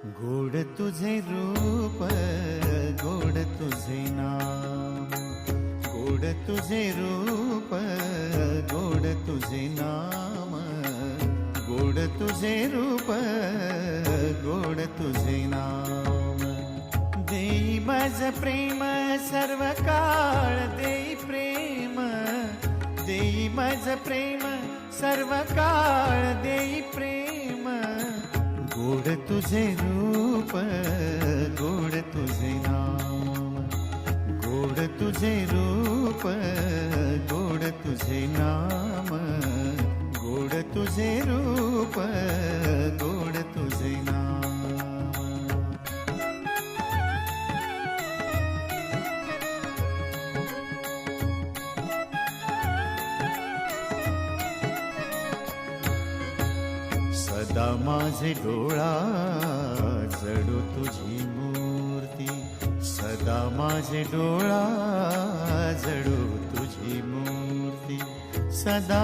गोड तुझे रूप, गोड तुझे नाम, गोड तुझे रूप, गोड तुझे नाम, गोड तुझे रूप, गोड तुझे नाम. देई माझ प्रेम सर्व काळ, देई प्रेम, देई माझ प्रेम सर्व काळ, देई प्रेम. गोड तुझे रूप, गोड तुझे नाम, गोड तुझे रूप, गोड तुझे नाम, गोड तुझे रूप, गोड तुझे नाम. सदा माझे डोळा जडो तुझी मूर्ती, सदा माझे डोळा जडो तुझी मूर्ती, सदा